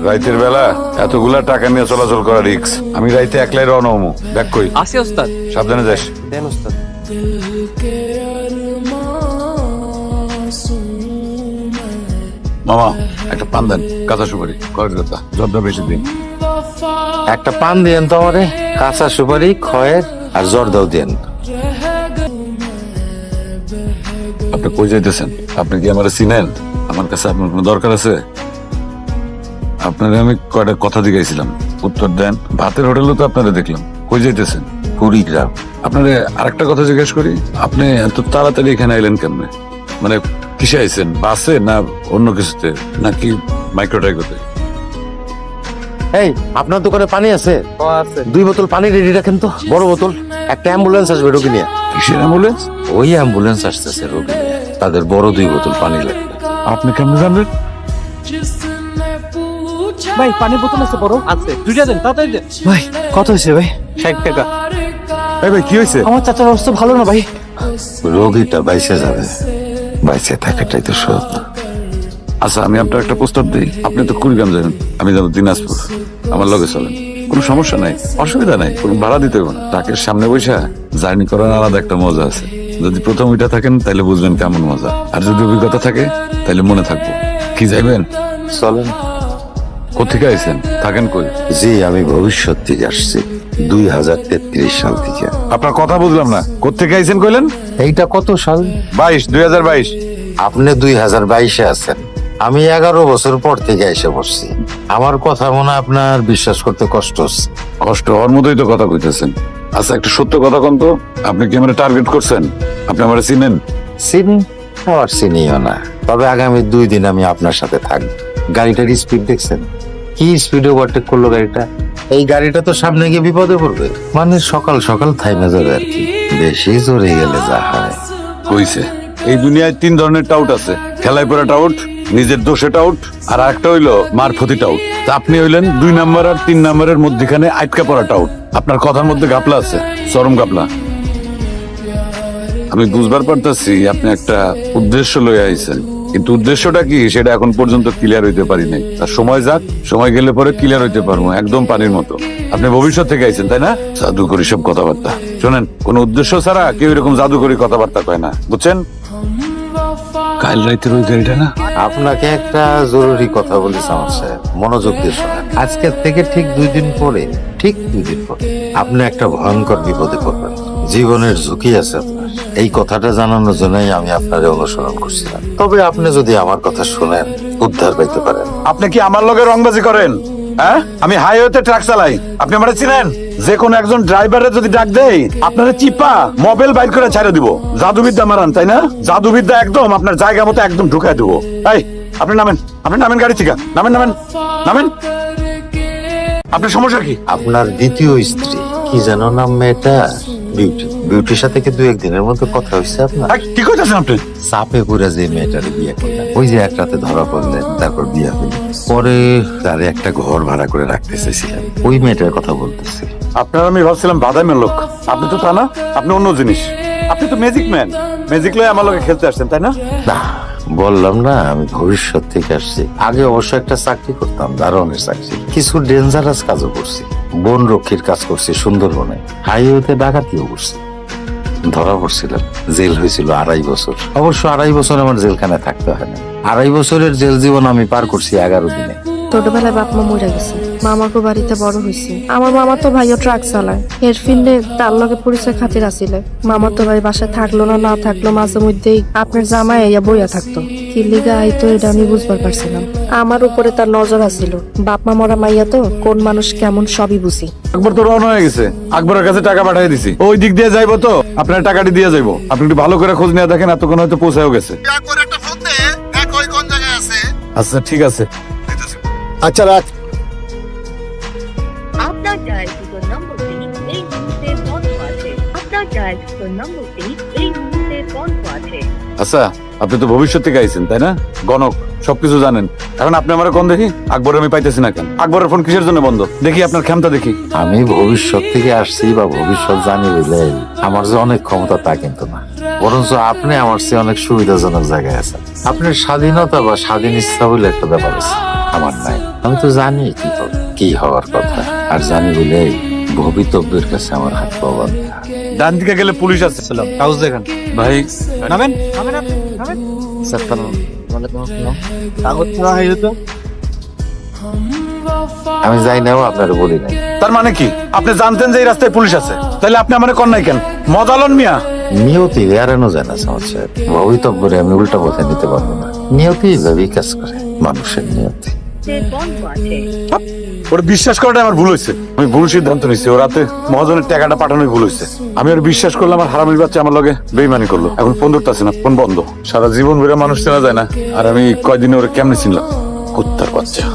রাইতের বেলা এতগুলা টাকা নিয়ে চলাচল করা রিক্স। আমি রাইতে একলাই রওনা হমু। দেখ কই আসি ওস্তাদ। সাবধানে যাস। দেন ওস্তাদ। মামা একটা পান দেন, কাঁচা সুপারি, কয়েক কথা জর্দা বেশি দিন। একটা পান দিয়েন তো আমারে, কাঁচা সুপারি, খয়ের আর জর্দাও দিয়েন। আপনি কই যাইতেছেন? আপনি কি আমার চিনেন? আমার কাছে আপনার কোনো দরকার আছে? আপনারে আমি কয়টা কথা জিজ্ঞাসিলাম, উত্তর দেন। ভাতের হোটেলও তো আপনারা দেখলাম। কই যাইতেছেন? কুড়িগ্রাম। আপনারে আরেকটা কথা জিজ্ঞেস করি, আপনি এত তাড়াতাড়ি এখানে এলেন কেমনে? মানে কিসে আইছেন? বাসে না অন্য কিছুতে, নাকি মাইক্রোটাইকোতে? এই, আপনার দোকানে পানি আছে? আছে। 2 বোতল পানি রেডি রাখেন তো, বড় বোতল। একটা অ্যাম্বুলেন্স আসবে রোগী নিয়ে। কিসের অ্যাম্বুলেন্স? ওই অ্যাম্বুলেন্স আসতেছে রোগী নিয়ে, তাদের বড় 2 বোতল পানি লাগবে। আপনি কেমনে জানবেন? ভাই পানির বোতল আছে বড়? আছে। 2টা দেন, তাড়াতাড়ি দেন। ভাই কত হয়েছে ভাই? 60 টাকা। এই ভাই কি হয়েছে? আমার চাচার অবস্থা ভালো না ভাই। রোগীটা বাইসে যাবে, বাইসে থাকাটাই তো সব। আচ্ছা আমি আপনার একটা প্রস্তাব দিই। আপনি তো কুড়িগ্রাম যাবেন, আমি যাবো দিনাজপুর। আমার লগে চলেন, কোনো সমস্যা নাই, অসুবিধা নাই, কোনো ভাড়া দিতে হবে না। ট্রাকের সামনে বসে জার্নি করার আলাদা একটা মজা আছে। যদি প্রথম ওইটা থাকেন তাহলে বুঝবেন কেমন মজা, আর যদি অভিজ্ঞতা থাকে তাহলে মনে থাকবো। কি যাইবেন? চলেন। কোথেকে আইছেন? থাকেন কই? জি, আমি ভবিষ্যৎ থেকে আসছি, 2033 সাল থেকে। আপনার কথা বুঝলাম না, কোথেকে আইছেন কইলেন? এইটা কত সাল? 2022। আপনি 2022-এ আছেন, আমি 11 বছর পর থেকে এসে পড়ছি। আমার কথা মনে হয় আপনার বিশ্বাস করতে কষ্ট হচ্ছে। কষ্ট হওয়ার মতোই তো কথা কইতেছেন। আচ্ছা একটা সত্য কথা কোন তো, আপনি কি আমার টার্গেট করছেন? আপনি আমার চিনেন? চিনি আর চিনিও না, তবে আগামী 2 দিন আমি আপনার সাথে থাকবো। গাড়িটার স্পিড দেখছেন? কি স্পিডে ওভারটেক করলো গাড়িটা! এই গাড়িটা তো সামনে গিয়ে বিপদে পড়বে, মানে সকাল সকাল থাইমে যাবে আর কি। বেশি জোরে গেলে যা হয়। কইছে এই দুনিয়ায় 3 ধরনের টাউট আছে। খেলায় পড়া টাউট, নিজের দোষে টাউট, আর একটা হইলো মারফতি টাউট। তা আপনি হইলেন 2 নাম্বার আর 3 নাম্বারের মধ্যখানে আটকা পড়া টাউট। আপনার কথার মধ্যে ঘাপলা আছে, চরম ঘাপলা। আমি বুঝবার পারতাছি আপনি একটা উদ্দেশ্য লয়ে আইছেন, কিন্তু উদ্দেশ্যটা কি সেটা এখন পর্যন্ত ক্লিয়ার হইতে পারি নাই। তার সময় যাক, সময় গেলে পরে ক্লিয়ার হইতে পারবো, একদম পানির মতো। আপনি ভবিষ্যৎ থেকে আইছেন তাই না? জাদুকরি সব কথাবার্তা শোনেন, কোন উদ্দেশ্য ছাড়া কেউ এরকম জাদুকরি কথাবার্তা কয় না, বুঝছেন? কাল রাইতের ওই গাড়িটা না? আপনাকে একটা জরুরি কথা বলি আমার সাহেব, মনোযোগ দিয়ে শোনেন। আজকের থেকে ঠিক 2 দিন পরে, ঠিক 2 দিন পরে আপনি একটা ভয়ঙ্কর বিপদে পড়বেন। জীবনের ঝুঁকি আছে আপনার। এই কথাটা জানানোর জন্যই আমি আপনারে অনুসরণ করছিলাম। তবে আপনি যদি আমার কথা শুনেন, উদ্ধার পাইতে পারেন। আপনি কি আমার লগে রংবাজি করেন? হ্যাঁ, আমি হাইওয়েতে ট্রাক চালাই, আপনি আমারে চিনেন? যে কোনো একজন ড্রাইভারে যদি ডাক দেই, আপনারা চিপা মোবাইল বাইর করে ছেড়ে দিব। জাদুবিদ্যা মারান তাই না? জাদুবিদ্যা একদম আপনার জায়গা মতো একদম ঢুকাই দেবো। এই আপনি নামেন, আপনি নামেন গাড়ি থেকে, নামেন নামেন নামেন। আপনার সমস্যা কি? আপনার দ্বিতীয় স্ত্রী, কি যেন নাম মেয়েটা? বিউটি। বিউটির সাথে কি 2-1 দিনের মধ্যে কথা হয়েছে আপনার? কি কইতেছেন আপনি? চাপে পড়ে যে মেয়েটারে বিয়ে করলেন, ওই যে এক রাতে ধরা পড়লেন, তারপর বিয়ে হইল, পরে তারে একটা ঘর ভাড়া করে রাখতে চাইছিলেন, ওই মেয়েটার কথা বলতেছি। আপনার আমি ভাবছিলাম বাদামের লোক, আপনি তো তা না, আপনি অন্য জিনিস। আপনি তো ম্যাজিক ম্যান, ম্যাজিক লয়ে আমার লগে খেলতে আসছেন তাই না? না, বললাম না আমি ভবিষ্যৎ থেকে আসছি। আগে অবশ্য একটা চাকরি করতাম, দারোয়ানের চাকরি। কিছু ডেঞ্জারাস কাজও করছি, বন রক্ষীর কাজ করছি সুন্দরবনে, হাইওয়েতে ডাকাতিও করছি। ধরা পড়ছিলাম, জেল হয়েছিল 2.5 বছর। অবশ্য 2.5 বছর আমার জেলখানায় থাকতে হয় না। 2.5 বছরের জেল জীবন আমি পার করছি 11 দিনে। ছোটবেলায় বাপ মা মরে গেছে, মামাকে বাড়িতে বড় হয়েছে। আমার মামা তো ভাইও ট্রাক চালায়, এর ফিল্ডে তার লগে পরিচয় খাতির আসিলে। মামার তো ভাই বাসায় থাকলো না, না থাকলো মাঝে মধ্যেই আপনার জামাই ইয়া বইয়া থাকতো। কি লিগা আইতো এটা আমি বুঝবার পারছিলাম। আমার উপরে তার নজর আছিল। বাপ মা মরা মাইয়া তো কোন মানুষ কেমন সবই বুঝি। আকবর তো রওনা হয়ে গেছে, আকবরের কাছে টাকা পাঠিয়ে দিছি, ওই দিক দিয়ে যাইবো তো আপনার টাকাটি দিয়ে যাইবো। আপনি একটু ভালো করে খোঁজ নিয়ে দেখেন, এতক্ষণ হয়তো পৌঁছেও গেছে। আচ্ছা ঠিক আছে, আচ্ছা রাখ। আপনার ডায়ালকৃত নম্বরটি এই মুহূর্তে বন্ধ আছে। আপনার ডায়ালকৃত নম্বরটি এই মুহূর্তে বন্ধ আছে। আচ্ছা আপনি তো ভবিষ্যৎ থেকে আইছেন তাই না? গণক, সবকিছু জানেন। এখন আপনি আমার কোন দেখি? আকবর আমি পাইতেছি না কেন? আকবরের ফোন কিসের জন্য বন্ধ? দেখি আপনার ক্ষমতা দেখি। আমি ভবিষ্যৎ থেকে আসছি বা ভবিষ্যৎ জানি বলে আমার যে অনেক ক্ষমতা তা কিন্তু না। বরঞ্চ আপনি আমার চেয়ে অনেক সুবিধাজনক জায়গায় আছেন। আপনার স্বাধীনতা বা স্বাধীন ইচ্ছা বলে একটা ব্যাপার আছে, আমার নাই। আমি তো জানি কি হওয়ার কথা, আর জানি বলেই ভবিতব্যের কাছে আমার হাত পা বাঁধা। ডান দিকে গেলে পুলিশ আছে। কাগজ দেখেন ভাই নামেন নামেন আপনি নামেন কাগজ ছাড়া হয়ে যেত। আমি যাই নাও আপনারা বলি নাই। তার মানে কি আপনি জানতেন যে এই রাস্তায় পুলিশ আছে, তাহলে আপনি আমার কর নাই কেন? মজালন মিয়া। নিয়তি এড়ানো যায় না সমস্যা। ভবিতব্যরে আমি উল্টা পথে নিতে পারবো না। নিয়তি ভাবেই কাজ করে, মানুষের নিয়তি। বন্ধ আছে। ওরা বিশ্বাস করাটা আমার ভুল হয়েছে। আমি ভুল সিদ্ধান্ত নিচ্ছি। ও রাতে মহাজনের টাকাটা পাঠানোই ভুল হয়েছে। আমি ওর বিশ্বাস করলাম, আর হারামির বাচ্চা আমার লগে বেইমানি করলো। এখন ফোন ধরতেছে না, ফোন বন্ধ। সারা জীবন বেড়ে মানুষ চেনা যায় না, আর আমি কয়দিনে ওরা কেমনে চিনলাম? কুত্তার বাচ্চা,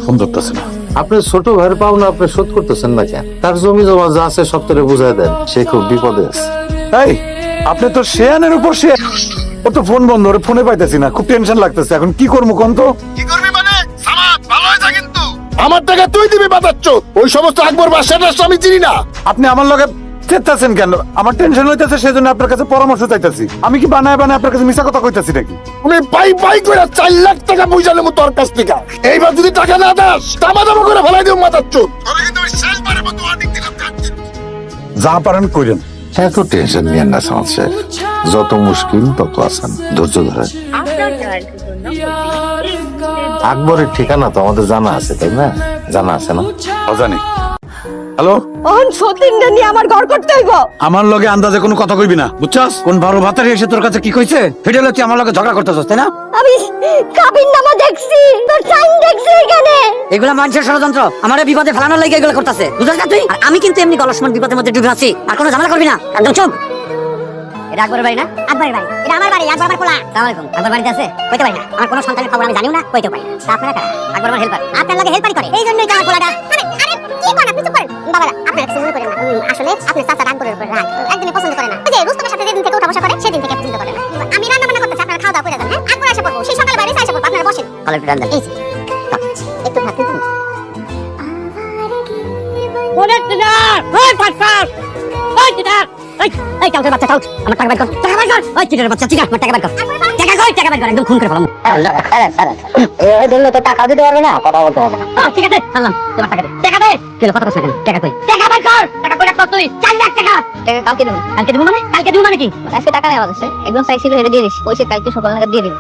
ফোন ধরতেছে না। আপনার ছোট ভাইয়ের পাওনা আপনি শোধ করতেছেন না কেন? তার জমি জমা যা আছে সব তোরে বুঝাই দেন, সে খুব বিপদে আছে। এই আপনি তো শেয়ানের উপর সে, ও তো ফোন বন্ধ, ওরে ফোনে পাইতেছি না, খুব টেনশন লাগতেছে। এখন কি করবো কোন তো? কি করবি মানে? সামাদ ভালো হয়েছে কিন্তু আমার টাকা তুই দিবি বাতাচ্ছ। ওই সমস্ত আকবর বাদশার আমি চিনি না। আপনি আমার লগে চেতাছেন কেন? আমার টেনশন হইতেছে, সেজন্য আপনার কাছে পরামর্শ চাইতেছি। আমি কি বানায় বানায় আপনার কাছে মিছা কথা কইতাছি নাকি? তুমি পাই পাই করে 4 লাখ টাকা বুঝা নেবো তোর কাছ থেকে। এইবার যদি টাকা না দাস দামা দামা করে ফেলাই দেবো মাতাচ্ছ। তবে কিন্তু আমি শেষবারের মতো ওয়ার্নিং দিলাম। যা পারেন কইরেন। এত টেনশন নিয়েন না সমস্যা। যত মুশকিল তত আসান, ধৈর্য ধরে। আপনার ডায়াল নম্বরটি এই মুহূর্তে আকবরের ঠিকানা তো আমাদের জানা আছে, তাই না? জানা আছে না? অজানি। হ্যালো, ওন সতীন নিয়ে আমার ঘর করতে হইব। আমার লগে আন্দাজে কোনো কথা কইবি না, বুঝছস? কোন বড় ভাতারি এসে তোর কাছে কি কইছে? ফিডেল তুই আমার লগে ঝগড়া করতেছস, তাই না? আমি কাবিন নামা দেখছি, তোর সাইন দেখছি এখানে। এগুলা মানুষের ষড়যন্ত্র, আমারে বিপদে ফেলানোর লাগি এগুলো করতেছে, বুঝছ না তুই? আর আমি কিন্তু এমনি গলসমন বিপদের মধ্যে ডুবে আছি, আর কোনো ঝামেলা করবি না, একদম চুপ। এটা আকবরের বাড়ি না? আকবরের বাড়ি। এটা আমার বাড়ি, আকবর আমার পোলা। আসসালামু আলাইকুম। আকবর বাড়িতে আছে? কইতে পারি না, আমার কোনো সন্তানের খবর আমি জানিও না, কইতে পারি না। তা আপনারা কারা? আকবর আমার হেল্পার। আপনার লাগে হেল্পারি করে, এই জন্যই তো আমার পোলাটা। আরে আরে কি করেন আপনি? চুপ করেন বাবারা, আপনারা কিছু মনে করেন না। আসলে আপনার চাচা আকবরের উপর রাগ, একদমই পছন্দ করে না। ওই যে রুস্তমের সাথে যেদিন থেকে উঠা বসা করে সেদিন থেকে পছন্দ করে না। আমি রান্না বান্না করতেছি, আপনারা খাওয়া দাওয়া করে যান। হ্যাঁ, আকবর এসে পড়বো, সেই সকালে বাড়ি এসে পড়বো, আপনারা বসেন। তাহলে একটু রান্না এই যে একটু ভাত দিন। ওরে দিদার, ওই ফাটফাট, ওই দিদার, এই কাউকে বাচ্চা কাউট, আমার টাকা বের কর, টাকা বের কর, ওই চিটার বাচ্চা চিটা, আমার টাকা বের কর, টাকা কই, টাকা বের কর, একদম খুন করে ফেলাম। এই দিলে তো টাকা দিতে পারবে না, কথা বলতে হবে না। ঠিক আছে, আনলাম, তোমার টাকা দে, টাকা দে। কেন কথা কইছ না? টাকা কই, টাকা বের কর, টাকা কই রাখছ তুই? 4 লাখ টাকা। টাকা কালকে দেব। কালকে দেব মানে? কালকে দেব মানে কি? আজকে টাকা নেওয়া আছে, একদম চাইছিল হেরে দিয়ে দিস, পয়সা কালকে সকালে টাকা দিয়ে দিবি।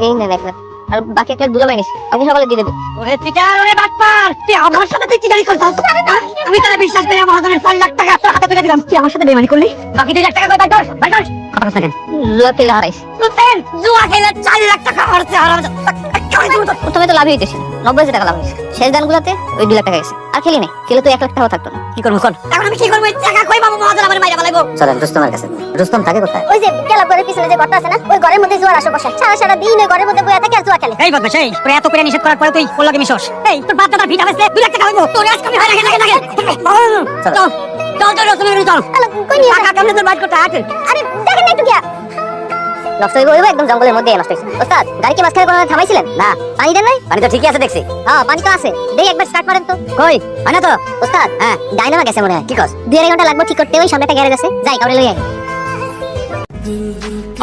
এই নে দেখ, আর বাকি একটা দুলা বাইনিস, আমি সকালে দিয়ে দেব। ওরে চিটার, ওরে বাটপার, তুই আমার সাথে তুই চিটারি করছিস। আমি তোরে বিশ্বাস করে আমার হাজারে 4 লাখ টাকা তোর হাতে তুলে দিলাম, তুই আমার সাথে বেইমানি করলি। বাকি 2 লাখ টাকা কই, বাইর কর, বাইর কর। কথা কইছ না কেন? জুয়া খেলে হারাইস। তুই জুয়া খেলে 4 লাখ টাকা হারছে, হারাম। প্রথমে তো লাভ হইতেছিল, 90,000 টাকা লাভ হয়েছে। শেষ দানগুলোতে ওই 2 লাখ টাকা গেছে। আর খেলি নাই, খেলে তো 1 লাখ টাকা থাকতো না। কি করবো কর? এখন আমি কি করবো? টাকা কই পাবো? মহাজন আমার মাইরা ফেলাইবো। চলেন রুস্তমের কাছে। রুস্তম থাকে কোথায়? ওই যে ক্লাব ঘরের পিছনে যে ঘরটা আছে না, ওই ঘরের মধ্যে জুয়ার আসর বসে। সারা সারা দিন ওই ঘরের মধ্যে বইয়া থাকে আর জুয়া খেলে। এই বদমাশ, এই তোর এত করে নিষেধ করার পরে তুই ওর লাগে মিশস? এই তোর বাপ দাদার ভিটা বেচলে 2 লাখ টাকা হইবো, তোর আজকে আমি হয় লাগে লাগে। চল চল চল রুস্তমের কাছে চল। কই নিয়ে টাকা কেমনে তোর বাইট করতে আছে? আরে দেখেন না একটু গিয়া নষ্ট হইব, একদম জঙ্গলের মধ্যে নষ্ট হইছে। ওস্তাদ, গাড়ি কি মাঝখানে কোনো থামাইছিলেন? না। পানি দেন নাই? পানি তো ঠিকই আছে দেখছি। হ্যাঁ, পানি তো আছে। দেই একবার স্টার্ট করেন তো। কই হয় না তো ওস্তাদ? হ্যাঁ, ডাইনামা গেছে মনে হয়। কি কস? 2-2.5 ঘন্টা লাগবে ঠিক করতে। ওই সামনে একটা গ্যারেজ আছে, যাই কাউরে লই আই।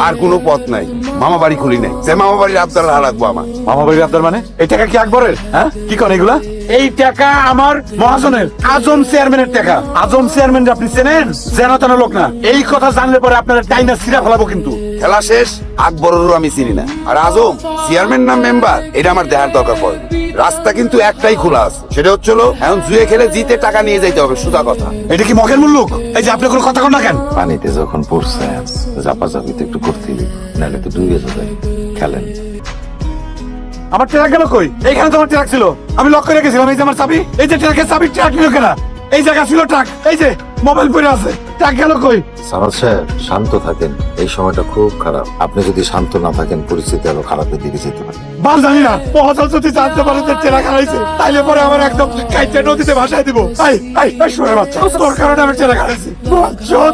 আর কোনো পথ নাই, মামা বাড়ি খুলি নাই। সে মামা বাড়ির আবদার রাখবো আমার। মামা বাড়ির আপনার মানে? এই টাকা কি আকবরের? হ্যাঁ, কি করেন এগুলা? এই টাকা আমার মহাজনের, আজম চেয়ারম্যানের টাকা। আজম চেয়ারম্যান আপনি চেনেন? যেন তেন লোক না। এই কথা জানলে পরে আপনারা ডাইনা সিরা ফেলাবো কিন্তু। খেলা শেষ, আকবরেরও আমি চিনি না। আর আজম চেয়ারম্যান না মেম্বার, এটা আমার দেখার দরকার পড়ে না। রাস্তা কিন্তু একটাই খোলা আছে, সেটা হচ্ছে এখন জুয়ে খেলে জিতে টাকা নিয়ে যাইতে হবে, সুদা কথা। এটা কি মগের মুল্লুক? এই যে আপনি কোনো কথা কন না কেন? পানিতে যখন পড়ছে জাপাজাপি তো একটু করতেই, নাহলে তো ডুবে যাবে। খেলেন। আমার ট্রাক গেল কই? এইখানে তো আমার ট্রাক ছিল, আমি লক করে রেখেছিলাম। এই যে আমার চাবি, এই যে ট্রাকের চাবি, ট্রাক নিল কেনা? এই জায়গা ছিল ট্রাক, এই যে মোবাইল পড়ে আছে, ট্রাক গেল কই? সামাদ সাহেব, শান্ত থাকেন, এই সময়টা খুব খারাপ। আপনি যদি শান্ত না থাকেন পরিস্থিতি আরো খারাপের দিকে যেতে পারে। বাল জানি না, মহাজন যদি জানতে পারে যে ট্রাক হারাইছে, তাইলে পরে আমার একদম কাইতে নদীতে ভাসায় দিব। আই আই আই শুনে বাচ্চা, তোর কারণে আমি ট্রাক হারাইছি।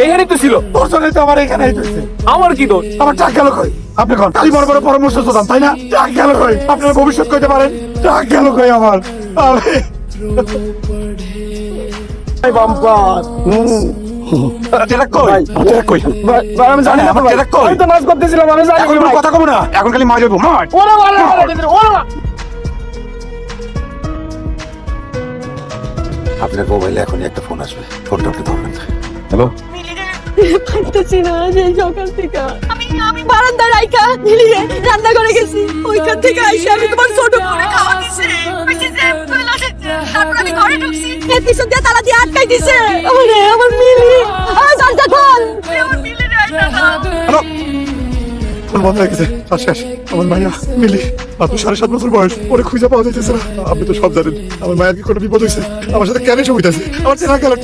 এখানে তো ছিল। তোর জন্য তো আমার এখানে হইতেছে। আমার কি দোষ? আমার ট্রাক গেল কই? আপনি কোন কালি বড় বড় পরামর্শ দিতাম, তাই না? ট্রাক গেল কই? আপনারা ভবিষ্যৎ কইতে পারেন? ট্রাক গেল কই আমার? আরে বাম্পার টেরা কই টেরা কই ভাই আমি জানি না আমার ভাই। টেরা কই? আমি তো নাচ করতেছিলাম আমি জানি এখন না কোনো ভাই। কথা কব না, এখন খালি মার যাবো মার। ওরে বাবা, ওরে বাবা। আপনার মোবাইলে এখনই একটা ফোন আসবে, ফোনটা আপনি ধরবেন। হ্যালো, পারতেছি না যে সকাল থেকে আমি বারান্দায় রাইকা মিলিয়ে রান্না করে গেছি, ওইখান থেকে আইসা আমি তোমার ছোট করে খাওয়া দিছে, কইছে যে তুই লাসে তারপর আমি ঘরে ঢুকছি, এর পিছন দিয়ে তালা দিয়ে আটকাই দিছে। ওরে আমার মিলি, দরজা খোল, আমার মিলি রাইকা না। ফোন বন্ধ হয়ে গেছে, আর শেষ। আমার মাইয়া মিলি মাত্র 7.5 বছর বয়স, ওরে খুঁজে পাওয়া যাইতেছে না। আপনি তো সব জানেন আমার মায়ের কি কোনো বিপদ হয়েছে, আমার সাথে কেন এসে হইতেছে, আমার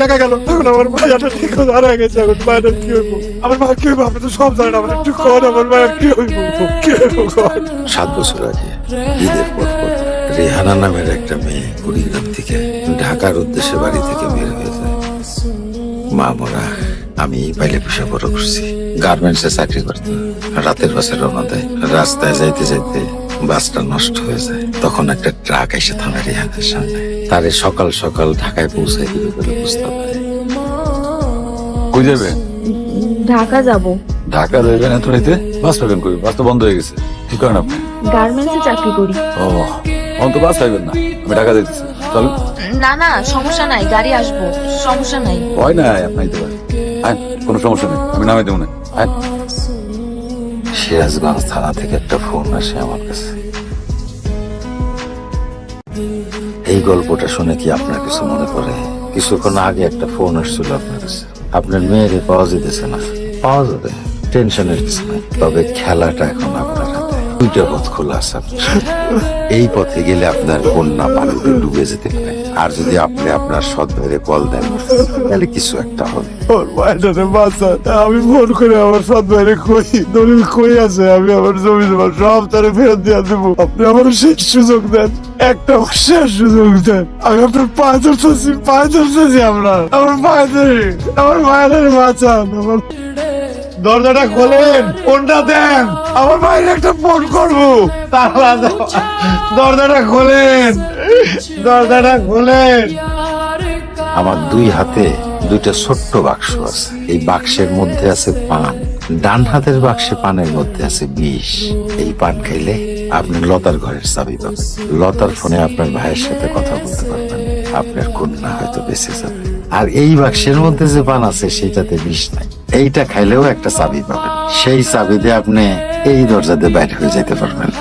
টাকা গেল, এখন আমার মায়াটা ঠিক হারা গেছে, এখন মায়ের কি হইব, আমার মা কি হইব, আপনি তো সব জানেন, আমার একটু কর আমার মায়ের কি হইব, কি হইব কর। 7 বছর আগে ঈদের পর রেহানা নামের একটা মেয়ে কুড়িগ্রাম থেকে ঢাকার উদ্দেশ্যে বাড়ি থেকে বের হয়ে যায়। মা মরা আমি পাইলে পুষে বড় করছি। গার্মেন্টসে চাকরি করতো, রাতের বাসে রওনা দেয়। রাস্তায় যাইতে যাইতে বাসটা নষ্ট হয়ে যায়, তখন একটা ট্রাক এসে থামে রেহানের সামনে। তারে সকাল সকাল ঢাকায় পৌঁছাই দিবে বলে প্রস্তাব দেয়। কই যাবে? ঢাকা যাব, ঢাকা যাবেন এত রাইতে? বাস পাবেন কই? বাস তো বন্ধ হয়ে গেছে। কি করেন আপনি? গার্মেন্টসে চাকরি করি। ও, এখন তো বাস পাইবেন না, আমি ঢাকা যাইতেছি। চল, না না সমস্যা নাই, গাড়ি আসবো, সমস্যা নাই। ভয় নাই, আপনাই তো পারেন। আয়, কোনো সমস্যা নেই, আমি নামাই দেবো না। আয়। সিরাজগঞ্জ থানা থেকে একটা ফোন আসে আমার কাছে। এই গল্পটা শুনে কি আপনার কিছু মনে পড়ে? কিছুক্ষণ আগে একটা ফোন আসছিল আপনার কাছে, আপনার মেয়েরে পাওয়া যেতেছে না। পাওয়া যাবে, টেনশনের কিছু নাই, তবে খেলাটা এখন আপনার হাতে। 2টা পথ খোলা আছে আপনার সামনে। এই পথে গেলে আপনার কন্যা পানিতে ডুবে যেতে পারে, আর যদি আপনি আপনার সৎ ভাইরে কল দেন তাহলে কিছু একটা হবে। ওর মায়ের বাচ্চা, আমি ফোন করে আমার সৎ ভাইরে কই দলিল কই আছে, আমি আমার জমি জমা সব তারে ফেরত দিয়ে দেবো, আপনি আমার শেষ সুযোগ দেন, একটা শেষ সুযোগ দেন। আমি আপনার পায়ে ধরতেছি আপনার, আমার পায়ে ধরে, আমার মায়ের বাঁচান, আমার দরজাটা খোলেন, ফোনটা দেন, আমার মায়ের একটা ফোন করবো, তাহলে দরজাটা খোলেন, দরজাটা খোলেন। আমার 2 হাতে 2টা ছোট্ট বাক্স আছে, এই বাক্সের মধ্যে আছে পান, ডান হাতের বাক্সে পানের মধ্যে আছে বিষ। এই পান খাইলে আপনি লতার ঘরের চাবি পাবেন। লতার ফোনে আপনার ভাইয়ের সাথে কথা বলতে পারবেন, আপনার কন্যা হয়তো বেঁচে যাবে। আর এই বাক্সের মধ্যে যে পান আছে সেটাতে বিষ নাই, এইটা খাইলেও একটা চাবি পাবেন। সেই চাবি দিয়ে আপনি এই দরজা দিয়ে বাইরে হয়ে যেতে পারবেন।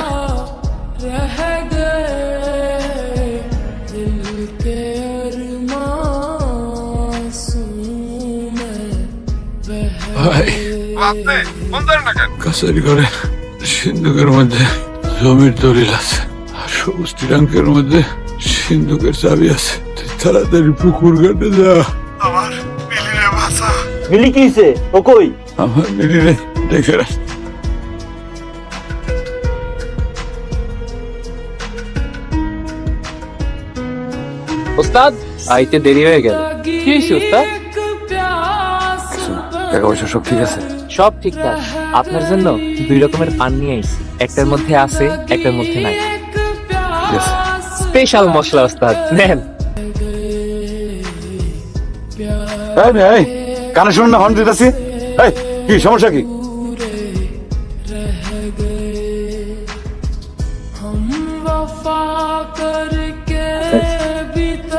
ভাই, কাছারি করে সিন্ধুকের মধ্যে জমির দলিল আছে, আর সবুজ ট্রাঙ্কের মধ্যে সিন্ধুকের চাবি আছে। তুই তাড়াতাড়ি পুকুর ঘাটে যা, আমার মিলিরে বাঁচা। মিলি কি হইছে? ও কই? আমার মিলিরে দেখে রাখ। ওস্তাদ আইতে দেরি হয়ে গেল। কি হয়েছে ওস্তাদ? কিছু না, টাকা পয়সা সব ঠিক আছে? সব ঠিকঠাক। আপনার জন্য 2 রকমের পান নিয়ে আইছি, একটার মধ্যে আছে, একটার মধ্যে নাই। ঠিক আছে। স্পেশাল মশলা ওস্তাদ, নেন। এই মেয়ে, এই, কানে শুনুন না, হর্ন দিতেছি। এই, কি সমস্যা কি?